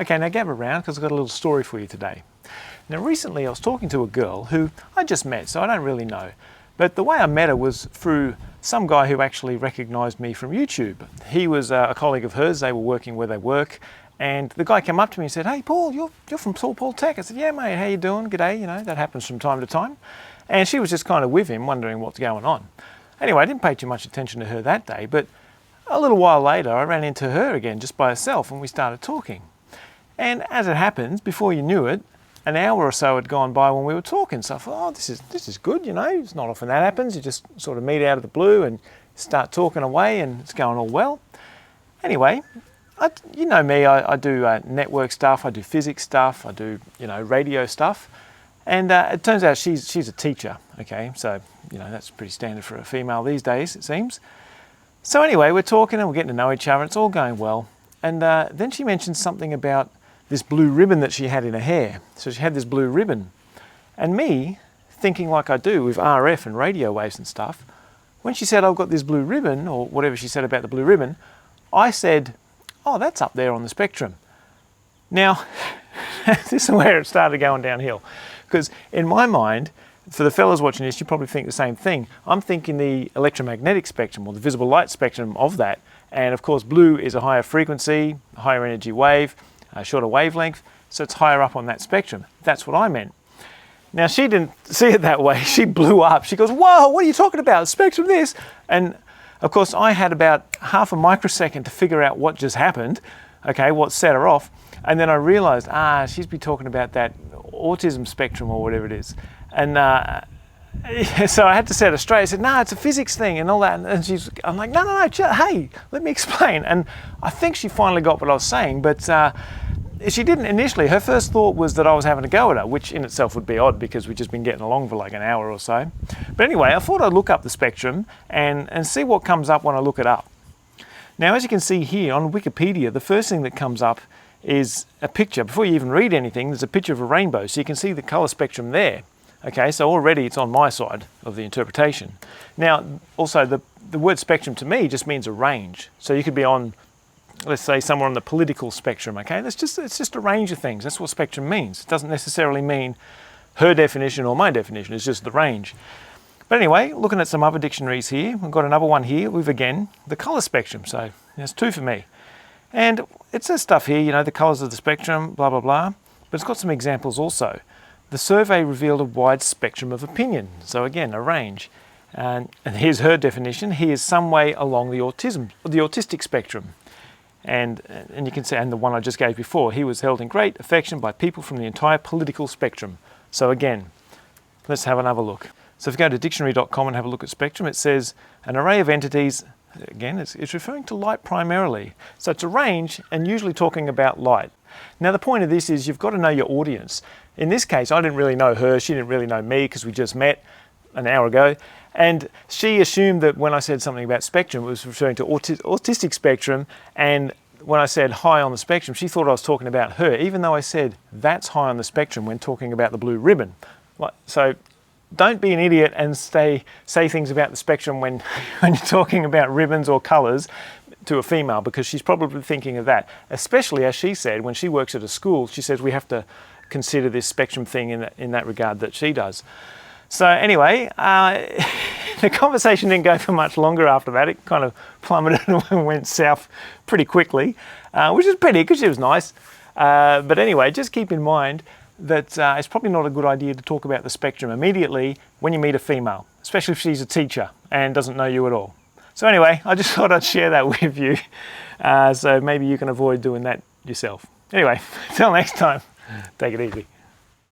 Okay, now gather around because I've got a little story for you today. Now recently I was talking to a girl who I just met, so I don't really know. But the way I met her was through some guy who actually recognised me from YouTube. He was a colleague of hers, they were working where they work, and the guy came up to me and said, "Hey Paul, you're from Saul Paul Tech." I said, "Yeah mate, how you doing? G'day," you know, that happens from time to time. And she was just kind of with him, wondering what's going on. Anyway, I didn't pay too much attention to her that day, but a little while later I ran into her again just by herself and we started talking. And as it happens, before you knew it, an hour or so had gone by when we were talking. So I thought, oh, this is good, you know, it's not often that happens. You just sort of meet out of the blue and start talking away and it's going all well. Anyway, you know me, I do network stuff, I do physics stuff, I do, you know, radio stuff. And it turns out she's a teacher, okay? So, you know, that's pretty standard for a female these days, it seems. So anyway, we're talking and we're getting to know each other, it's all going well. And then she mentioned something about this blue ribbon that she had in her hair. So she had this blue ribbon. And me, thinking like I do with RF and radio waves and stuff, when she said, "I've got this blue ribbon," or whatever she said about the blue ribbon, I said, "Oh, that's up there on the spectrum." Now, this is where it started going downhill. Because in my mind, for the fellas watching this, you probably think the same thing. I'm thinking the electromagnetic spectrum or the visible light spectrum of that. And of course, blue is a higher frequency, higher energy wave, a shorter wavelength, so it's higher up on that spectrum. That's what I meant. Now she didn't see it that way. She blew up. She goes, "Whoa, what are you talking about? Spectrum this?" And of course I had about half a microsecond to figure out what just happened, okay, what set her off. And then I realized, she's been talking about that autism spectrum or whatever it is. And so I had to set her straight. I said, "No, it's a physics thing and all that." And I'm like, no, hey, let me explain. And I think she finally got what I was saying, but she didn't initially. Her first thought was that I was having a go at her, which in itself would be odd because we've just been getting along for like an hour or so. But anyway, I thought I'd look up the spectrum and see what comes up when I look it up. Now, as you can see here on Wikipedia, the first thing that comes up is a picture. Before you even read anything, there's a picture of a rainbow, so you can see the colour spectrum there. Okay, so already it's on my side of the interpretation. Now, also the word spectrum to me just means a range. So you could be on, let's say, somewhere on the political spectrum, okay? It's just a range of things. That's what spectrum means. It doesn't necessarily mean her definition or my definition, it's just the range. But anyway, looking at some other dictionaries here, we've got another one here with, again, the colour spectrum. So there's two for me. And it says stuff here, you know, the colours of the spectrum, blah, blah, blah. But it's got some examples also. The survey revealed a wide spectrum of opinion. So again, a range. And here's her definition. He is some way along the autistic spectrum. And you can see, and the one I just gave before, he was held in great affection by people from the entire political spectrum. So again, let's have another look. So if you go to dictionary.com and have a look at spectrum, it says an array of entities. Again, it's referring to light primarily. So it's a range and usually talking about light. Now the point of this is you've got to know your audience. In this case, I didn't really know her, she didn't really know me because we just met an hour ago. And she assumed that when I said something about spectrum, it was referring to autistic spectrum. And when I said high on the spectrum, she thought I was talking about her, even though I said that's high on the spectrum when talking about the blue ribbon. So don't be an idiot and say things about the spectrum when you're talking about ribbons or colours to a female, because she's probably thinking of that. Especially, as she said, when she works at a school, she says we have to consider this spectrum thing in that regard that she does. So anyway, the conversation didn't go for much longer after that. It kind of plummeted and went south pretty quickly, which is pity because she was nice. But anyway, just keep in mind that it's probably not a good idea to talk about the spectrum immediately when you meet a female, especially if she's a teacher and doesn't know you at all. So anyway, I just thought I'd share that with you, so maybe you can avoid doing that yourself. Anyway, until next time, take it easy.